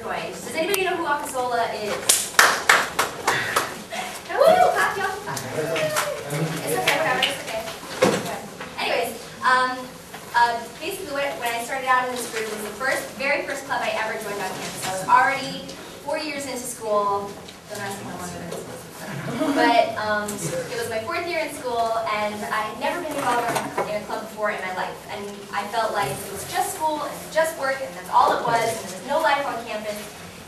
Illinois. Does anybody know who Acasola is? Woo! Clap, y'all. It's okay, whatever, it's okay. Anyways, basically when I started out in this group, it was the very first club I ever joined on campus. I was already 4 years into school. Don't ask me how long it is. But it was my 4th year in school, and I had never been involved in a club before in my life. And I felt like it was just school and just work, and that's all it was, and there was no life on campus.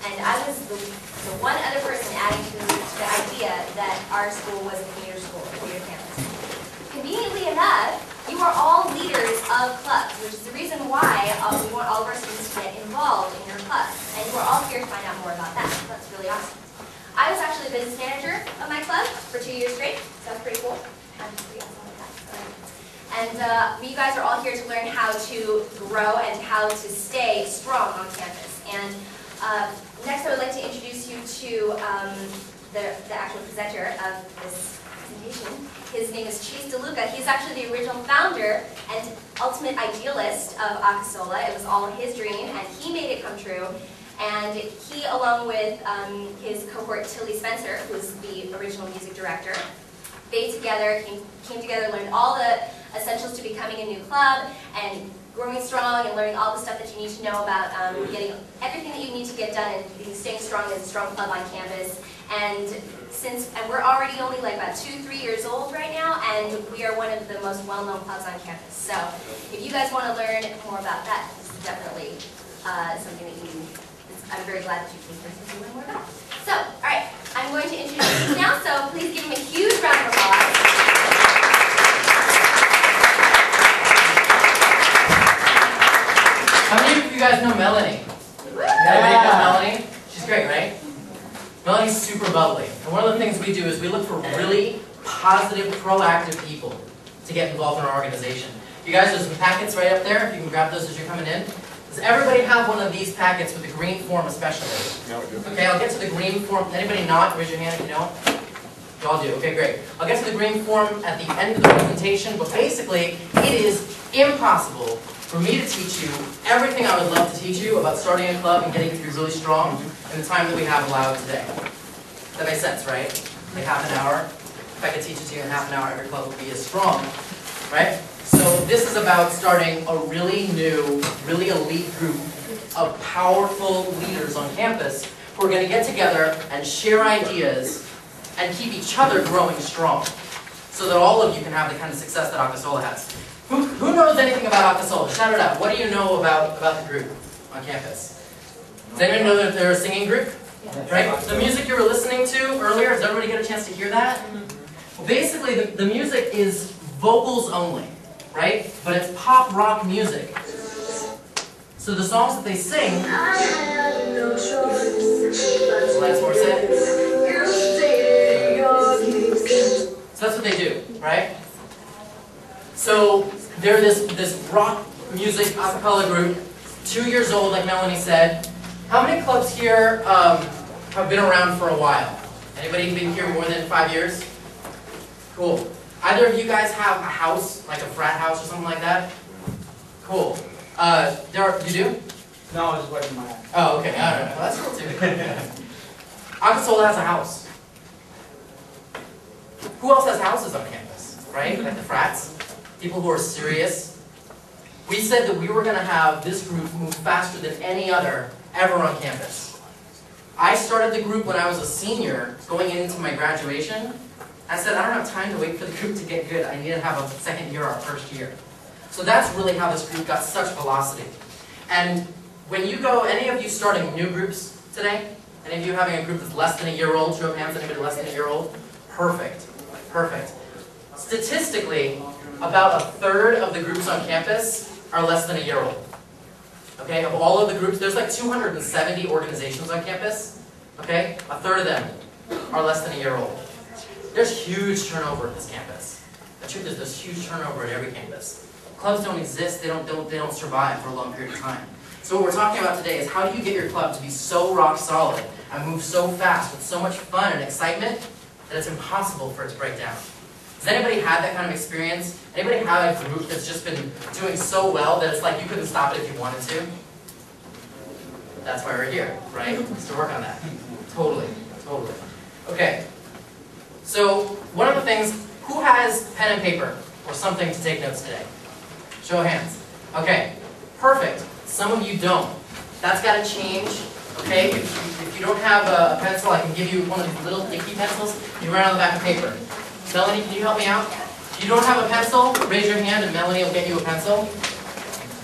And I was the one other person adding to the idea that our school was a commuter school, a commuter campus. Conveniently enough, you are all leaders of clubs, which is the reason why we want all of our students to get involved in your clubs. And you are all here to find out more about that. So that's really awesome. I was actually the business manager of my club for 2 years straight, so that's pretty cool. And you guys are all here to learn how to grow and how to stay strong on campus. And next I would like to introduce you to the actual presenter of this presentation. His name is Chase DeLuca. He's actually the original founder and ultimate idealist of Acasola. It was all his dream, and he made it come true. And he, along with his cohort Tilly Spencer, who's the original music director, they together came together, learned all the essentials to becoming a new club and growing strong and learning all the stuff that you need to know about getting everything that you need to get done and staying strong as a strong club on campus. And we're already only like about 2-3 years old right now, and we are one of the most well-known clubs on campus. So if you guys want to learn more about that, this is definitely something that I'm very glad that you came here to learn more about. So, all right, I'm going to introduce you now, so please give him a huge round of applause. How many of you guys know Melanie? Everybody know Melanie? She's great, right? Melanie's super bubbly. And one of the things we do is we look for really positive, proactive people to get involved in our organization. You guys, there's some packets right up there, if you can grab those as you're coming in. Does everybody have one of these packets with the green form especially? No, we do. Okay, I'll get to the green form. Anybody not? Raise your hand if you don't. You all do. Okay, great. I'll get to the green form at the end of the presentation, but basically, it is impossible for me to teach you everything I would love to teach you about starting a club and getting you to be really strong in the time that we have allowed today. That makes sense, right? Like half an hour. If I could teach it to you in half an hour, every club would be as strong, right? So this is about starting a really new, really elite group of powerful leaders on campus who are going to get together and share ideas and keep each other growing strong so that all of you can have the kind of success that Acasola has. Who knows anything about Acasola? Shout it out. What do you know about the group on campus? Does anyone know that they're a singing group? Right? The music you were listening to earlier, does everybody get a chance to hear that? Well, basically, the music is vocals only. Right? But it's pop rock music. So the songs that they sing, Lance Morissette. So that's what they do, right? So they're this rock music a cappella group, 2 years old, like Melanie said. How many clubs here have been around for a while? Anybody been here more than 5 years? Cool. Either of you guys have a house, like a frat house or something like that? Cool. You do? No, I was waiting my hand. Oh, okay. I don't know. That's cool too. Acasola has a house. Who else has houses on campus? Right? Like the frats? People who are serious. We said that we were going to have this group move faster than any other ever on campus. I started the group when I was a senior going into my graduation. I said, I don't have time to wait for the group to get good. I need to have a second year or a first year. So that's really how this group got such velocity. And when you go, any of you starting new groups today? Any of you having a group that's less than a year old? Show of hands, anybody less than a year old? Perfect. Perfect. Statistically, about 1/3 of the groups on campus are less than a year old. Okay, of all of the groups, there's like 270 organizations on campus. Okay, 1/3 of them are less than a year old. There's huge turnover at this campus. The truth is, there's huge turnover at every campus. Clubs don't exist, they don't survive for a long period of time. So what we're talking about today is how do you get your club to be so rock solid and move so fast with so much fun and excitement that it's impossible for it to break down. Has anybody had that kind of experience? Anybody have a group that's just been doing so well that it's like you couldn't stop it if you wanted to? That's why we're here, right? Is to work on that. Totally, totally. Okay. So one of the things, who has pen and paper or something to take notes today? Show of hands. Okay, perfect. Some of you don't. That's got to change. Okay, if you don't have a pencil, I can give you one of these little dicky pencils. You write on the back of paper. Melanie, can you help me out? If you don't have a pencil, raise your hand and Melanie will get you a pencil.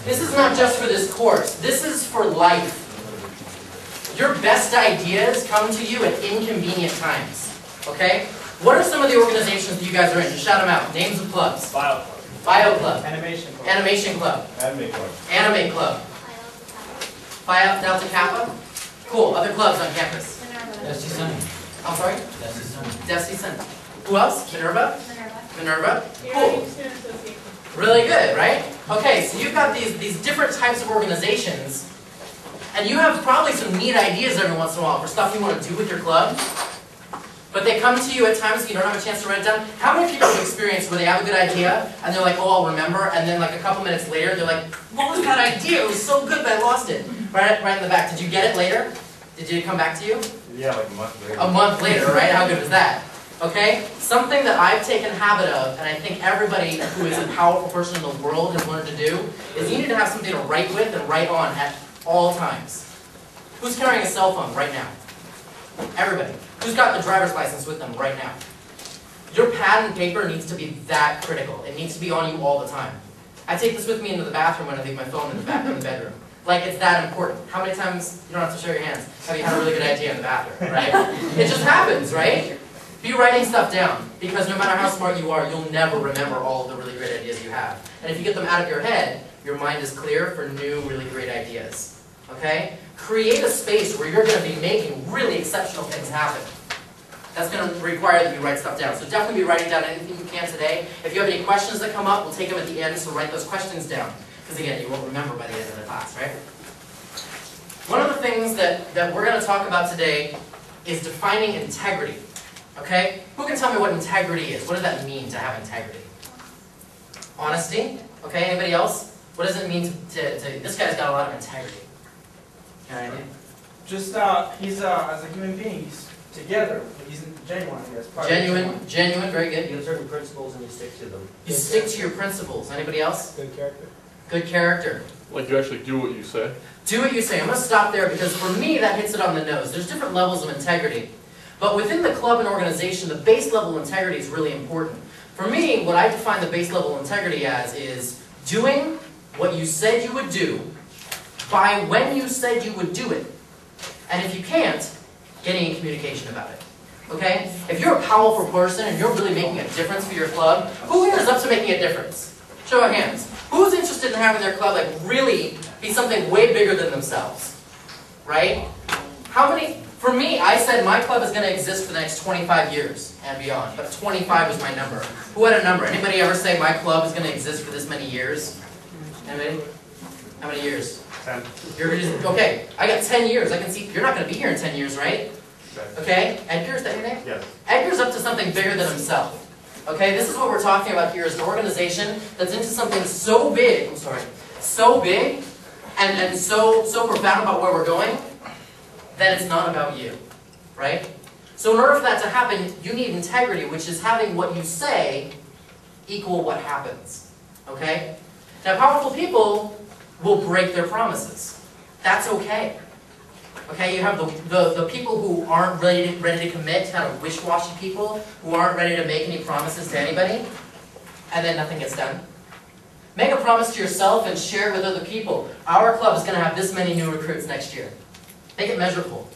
This is not just for this course. This is for life. Your best ideas come to you at inconvenient times. Okay? What are some of the organizations that you guys are in? Just shout them out. Names of clubs. Bio Club. Bio Club. Animation Club. Animation Club. Anime Club. Anime Club. Phi Delta Kappa. Cool. Other clubs on campus. CSUNs. I'm sorry? CSUNs. Who else? Minerva? Minerva. Cool. Really good, right? Okay, so you've got these different types of organizations, and you have probably some neat ideas every once in a while for stuff you want to do with your club, but they come to you at times you don't have a chance to write it down. How many people have experienced where they have a good idea, and they're like, oh, I'll remember, and then like a couple minutes later, they're like, what was that idea? It was so good, but I lost it. Right in the back. Did you get it later? Did it come back to you? Yeah, like a month later. A month later, right? How good was that? Okay? Something that I've taken habit of, and I think everybody who is a powerful person in the world has learned to do, is you need to have something to write with and write on at all times. Who's carrying a cell phone right now? Everybody. Who's got the driver's license with them right now? Your pad and paper needs to be that critical. It needs to be on you all the time. I take this with me into the bathroom when I leave my phone in the bedroom. Like, it's that important. How many times, you don't have to show your hands, have you had a really good idea in the bathroom, right? It just happens, right? Be writing stuff down, because no matter how smart you are, you'll never remember all of the really great ideas you have. And if you get them out of your head, your mind is clear for new, really great ideas. Okay? Create a space where you're going to be making really exceptional things happen. That's going to require that you write stuff down. So definitely be writing down anything you can today. If you have any questions that come up, we'll take them at the end, so write those questions down. Because again, you won't remember by the end of the class, right? One of the things that we're going to talk about today is defining integrity. Okay? Who can tell me what integrity is? What does that mean to have integrity? Honesty? Okay, anybody else? What does it mean to this guy's got a lot of integrity. Got an idea? Just, he's, as a human being, he's together. He's genuine, I guess. Genuine, very good. You have certain principles and you stick to them. You stick to your principles. Anybody else? Good character. Good character. Like you actually do what you say? Do what you say. I'm going to stop there because for me that hits it on the nose. There's different levels of integrity. But within the club and organization, the base level integrity is really important. For me, what I define the base level integrity as is doing what you said you would do by when you said you would do it. And if you can't, getting in communication about it. Okay? If you're a powerful person and you're really making a difference for your club, who here is up to making a difference? Show of hands. Who's interested in having their club like really be something way bigger than themselves? Right? How many? For me, I said my club is going to exist for the next 25 years and beyond. But 25 was my number. Who had a number? Anybody ever say my club is going to exist for this many years? Anybody? How many years? 10. You're just, okay, I got 10 years. I can see you're not going to be here in 10 years, right? Okay? Edgar, is that your name? Yes. Edgar's up to something bigger than himself. Okay? This is what we're talking about here is an organization that's into something so big, so big and so profound about where we're going that it's not about you. Right? So in order for that to happen, you need integrity, which is having what you say equal what happens. Okay? Now, powerful people will break their promises. That's okay. Okay, you have the people who aren't ready to commit, kind of wish-washy people, who aren't ready to make any promises to anybody, and then nothing gets done. Make a promise to yourself and share it with other people. Our club is going to have this many new recruits next year. Make it measurable.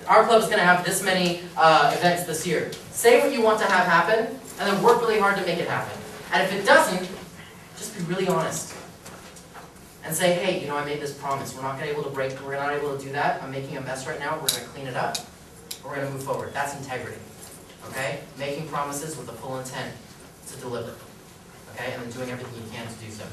Our club is going to have this many events this year. Say what you want to have happen, and then work really hard to make it happen. And if it doesn't, just be really honest. And say, hey, you know, I made this promise. We're not able to do that. I'm making a mess right now. We're going to clean it up. We're going to move forward. That's integrity. Okay? Making promises with the full intent to deliver. Okay? And then doing everything you can to do so.